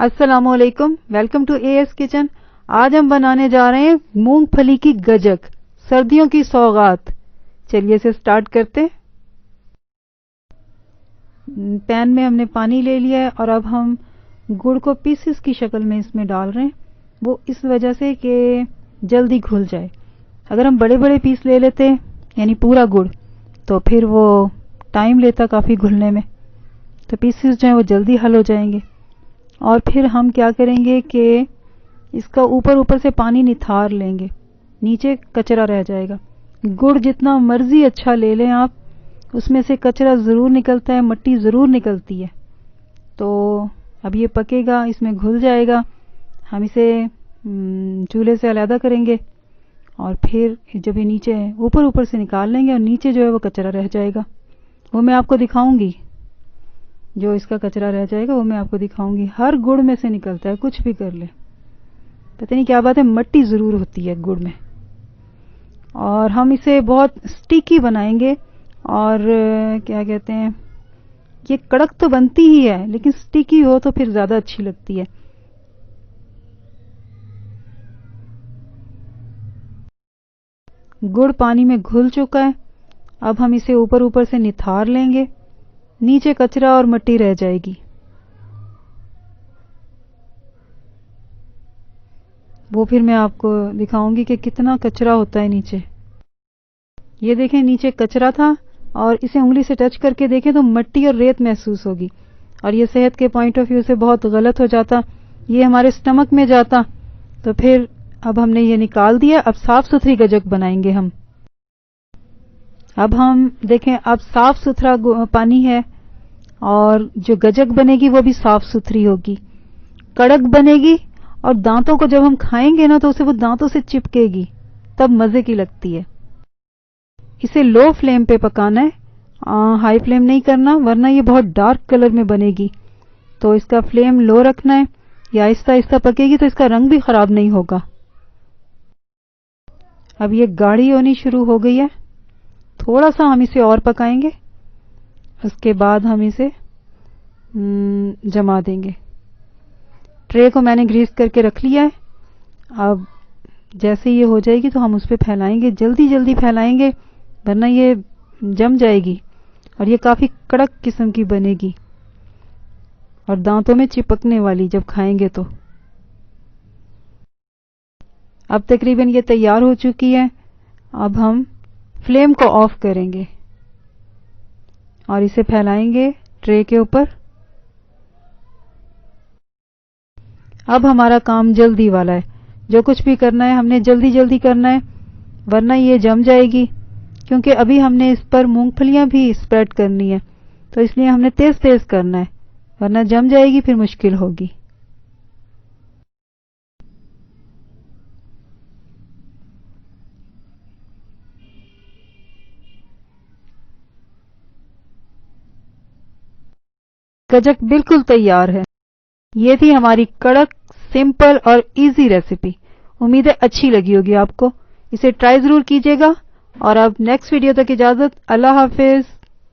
السلام علیکم، welcome to A S kitchen. آج ہم بنانے جا رہے ہیں مونگ پھلی کی گجک، سردیوں کی سوغات۔ چلیے اسے سٹارٹ کرتے۔ پین میں ہم نے پانی لے لیا ہے اور اب ہم گڑ کو پیسز کی شکل میں اس میں ڈال رہے ہیں، وہ اس وجہ سے کہ جلدی گھل جائے۔ اگر ہم بڑے بڑے پیس لے لیتے یعنی پورا گڑ تو پھر وہ ٹائم لیتا کافی گھلنے میں، تو پیسز جو ہیں وہ جلدی حل ہو جائیں گے۔ اور پھر ہم کیا کریں گے کہ اس کا اوپر سے پانی نتھار لیں گے، نیچے کچرا رہ جائے گا۔ گڑ جتنا مرضی اچھا لے لیں آپ، اس میں سے کچرا ضرور نکلتا ہے، مٹی ضرور نکلتی ہے۔ تو اب یہ پکے گا، اس میں گھل جائے گا، ہم اسے چولہے سے علیحدہ کریں گے اور پھر جب یہ نیچے اوپر سے نکال لیں گے اور نیچے جو ہے وہ کچرا رہ جائے گا، وہ میں آپ کو دکھاؤں گی۔ جو اس کا کچرا رہ جائے گا وہ میں آپ کو دکھاؤں گی۔ ہر گڑ میں سے نکلتا ہے، کچھ بھی کر لے، پتہ نہیں کیا بات ہے، مٹی ضرور ہوتی ہے گڑ میں۔ اور ہم اسے بہت سٹیکی بنائیں گے اور کیا کہتے ہیں، یہ کڑک تو بنتی ہی ہے لیکن سٹیکی ہو تو پھر زیادہ اچھی لگتی ہے۔ گڑ پانی میں گھل چکا ہے، اب ہم اسے اوپر سے نتھار لیں گے، نیچے کچرا اور مٹی رہ جائے گی۔ وہ پھر میں آپ کو دکھاؤں گی کہ کتنا کچرا ہوتا ہے نیچے۔ یہ دیکھیں نیچے کچرا تھا اور اسے انگلی سے ٹچ کر کے دیکھیں تو مٹی اور ریت محسوس ہوگی، اور یہ صحت کے پوائنٹ آف ویو سے بہت غلط ہو جاتا، یہ ہمارے سٹمک میں جاتا۔ تو پھر اب ہم نے یہ نکال دیا، اب صاف ستھری گجک بنائیں گے ہم۔ اب ہم دیکھیں، اب صاف ستھرا پانی ہے اور جو گجک بنے گی وہ بھی صاف ستھری ہوگی، کڑک بنے گی، اور دانتوں کو جب ہم کھائیں گے نا تو اسے وہ دانتوں سے چپکے گی، تب مزے کی لگتی ہے۔ اسے لو فلیم پہ پکانا ہے، ہائی فلیم نہیں کرنا ورنہ یہ بہت ڈارک کلر میں بنے گی۔ تو اس کا فلیم لو رکھنا ہے، یا آہستہ آہستہ پکے گی تو اس کا رنگ بھی خراب نہیں ہوگا۔ اب یہ گاڑھی ہونی شروع ہو گئی ہے، تھوڑا سا ہم اسے اور پکائیں گے، اس کے بعد ہم اسے جما دیں گے۔ ٹرے کو میں نے گریس کر کے رکھ لیا ہے، اب جیسے یہ ہو جائے گی تو ہم اس پہ پھیلائیں گے، جلدی پھیلائیں گے ورنہ یہ جم جائے گی اور یہ کافی کڑک قسم کی بنے گی اور دانتوں میں چپکنے والی جب کھائیں گے تو۔ اب تقریباً یہ تیار ہو چکی ہے، اب ہم فلیم کو آف کریں گے اور اسے پھیلائیں گے ٹرے کے اوپر۔ اب ہمارا کام جلدی والا ہے، جو کچھ بھی کرنا ہے ہم نے جلدی کرنا ہے ورنہ یہ جم جائے گی، کیونکہ ابھی ہم نے اس پر مونگ پھلیاں بھی اسپریڈ کرنی ہے، تو اس لیے ہم نے تیز کرنا ہے ورنہ جم جائے گی، پھر مشکل ہوگی۔ گجک بالکل تیار ہے۔ یہ تھی ہماری کڑک، سمپل اور ایزی ریسیپی۔ امید ہے اچھی لگی ہوگی آپ کو، اسے ٹرائی ضرور کیجیے گا۔ اور اب نیکسٹ ویڈیو تک اجازت، اللہ حافظ۔